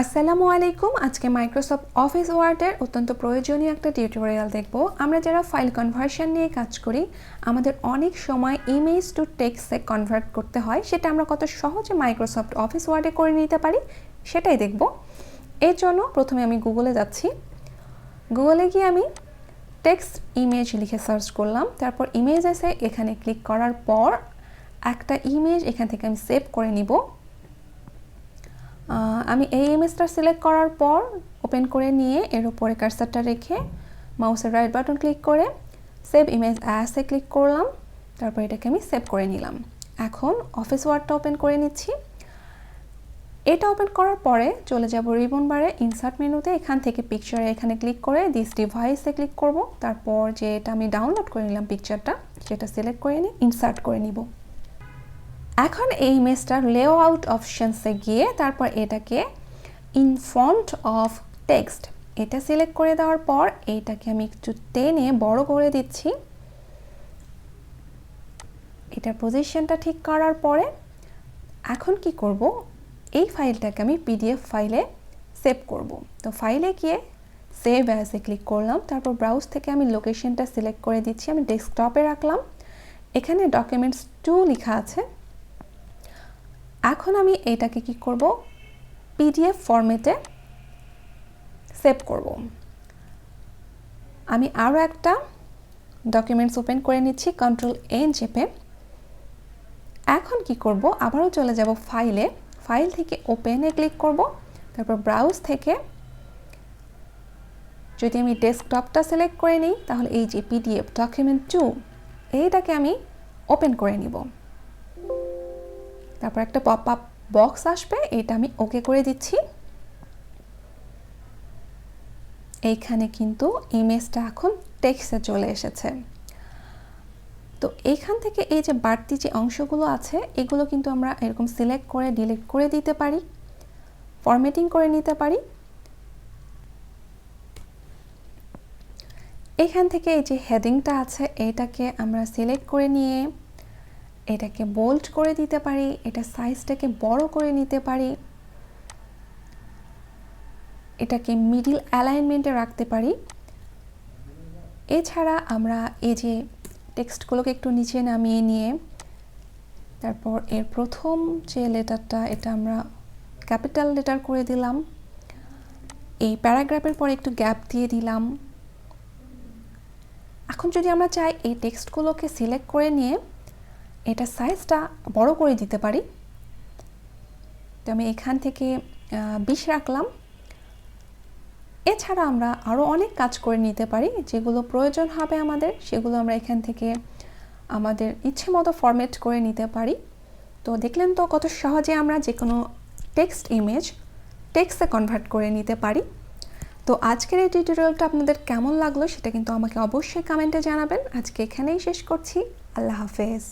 আসসালামু আলাইকুম। আজকে মাইক্রোসফট অফিস ওয়ার্ডের অত্যন্ত প্রয়োজনীয় একটা টিউটোরিয়াল দেখব। আমরা যারা ফাইল কনভার্সন নিয়ে কাজ করি, আমাদের অনেক সময় ইমেজ টু টেক্সটে কনভার্ট করতে হয়। সেটা আমরা কত সহজে মাইক্রোসফট অফিস ওয়ার্ডে করে নিতে পারি সেটাই দেখব। এর জন্য প্রথমে আমি গুগলে যাচ্ছি। গুগলে গিয়ে আমি টেক্সট ইমেজ লিখে সার্চ করলাম। তারপর ইমেজ এসে এখানে ক্লিক করার পর একটা ইমেজ এখান থেকে আমি সেভ করে নিব। আমি এই ইমেজটা সিলেক্ট করার পর ওপেন করে নিয়ে এর উপরে কার্সারটা রেখে মাউসের রাইট বাটন ক্লিক করে সেভ ইমেজ অ্যাসে ক্লিক করলাম। তারপর এটাকে আমি সেভ করে নিলাম। এখন অফিস ওয়ার্ডটা ওপেন করে নিচ্ছি। এটা ওপেন করার পরে চলে যাব রিবন বারে ইনসার্ট মেনুতে। এখান থেকে পিকচারে এখানে ক্লিক করে দিস ডিভাইসে ক্লিক করব। তারপর যে এটা আমি ডাউনলোড করে নিলাম পিকচারটা, সেটা সিলেক্ট করে নিয়ে ইনসার্ট করে নিব। এখন এই ইমেজটার লেআউট অপশনসে গিয়ে তারপর এটাকে ইন ফন্ট অফ টেক্সট এটা সিলেক্ট করে দেওয়ার পর এইটাকে আমি একটু টেনে বড় করে দিচ্ছি। এটার পজিশনটা ঠিক করার পরে এখন কি করব, এই ফাইলটাকে আমি পিডিএফ ফাইলে সেভ করব। তো ফাইলে গিয়ে সেভ অ্যাজে ক্লিক করলাম। তারপর ব্রাউজ থেকে আমি লোকেশনটা সিলেক্ট করে দিচ্ছি। আমি ডেস্কটপে রাখলাম। এখানে ডকুমেন্টস 2 লেখা আছে। এখন আমি এটাকে কি করব, পিডিএফ ফরম্যাটে সেভ করব। আমি আরও একটা ডকুমেন্টস ওপেন করে নিচ্ছি Ctrl+N চেপে। এখন কি করব, আবারও চলে যাব ফাইলে। ফাইল থেকে ওপেনে ক্লিক করব। তারপর ব্রাউজ থেকে যদি আমি ডেস্কটপটা সিলেক্ট করে নিই তাহলে এই যে পিডিএফ ডকুমেন্ট 2 এইটাকে আমি ওপেন করে নিব। তারপর একটা পপ আপ বক্স আসবে, এটা আমি ওকে করে দিচ্ছি। এইখানে কিন্তু ইমেজটা এখন টেক্সটে চলে এসেছে। তো এইখান থেকে এই যে বাড়তি যে অংশগুলো আছে এগুলো কিন্তু আমরা এরকম সিলেক্ট করে ডিলিট করে দিতে পারি, ফরম্যাটিং করে নিতে পারি। এখান থেকে এই যে হেডিংটা আছে এটাকে আমরা সিলেক্ট করে নিয়ে এটাকে বোল্ড করে দিতে পারি, এটা সাইজটাকে বড় করে নিতে পারি, এটাকে মিডল অ্যালাইনমেন্টে রাখতে পারি। এছাড়া আমরা এই যে টেক্সটগুলোকে একটু নিচে নামিয়ে নিয়ে তারপর এর প্রথম যে লেটারটা এটা আমরা ক্যাপিটাল লেটার করে দিলাম। এই প্যারাগ্রাফের পরে একটু গ্যাপ দিয়ে দিলাম। এখন যদি আমরা চাই এই টেক্সটগুলোকে সিলেক্ট করে নিয়ে এটা সাইজটা বড় করে দিতে পারি। তো আমি এখান থেকে 20 রাখলাম। এছাড়া আমরা আরও অনেক কাজ করে নিতে পারি, যেগুলো প্রয়োজন হবে আমাদের সেগুলো আমরা এখান থেকে আমাদের ইচ্ছে মতো ফরম্যাট করে নিতে পারি। তো দেখলেন তো কত সহজে আমরা যে কোনো টেক্সট ইমেজ টেক্সটে কনভার্ট করে নিতে পারি। তো আজকের এই টিউটোরিয়ালটা আপনাদের কেমন লাগলো সেটা কিন্তু আমাকে অবশ্যই কমেন্টে জানাবেন। আজকে এখানেই শেষ করছি। আল্লাহ হাফেজ।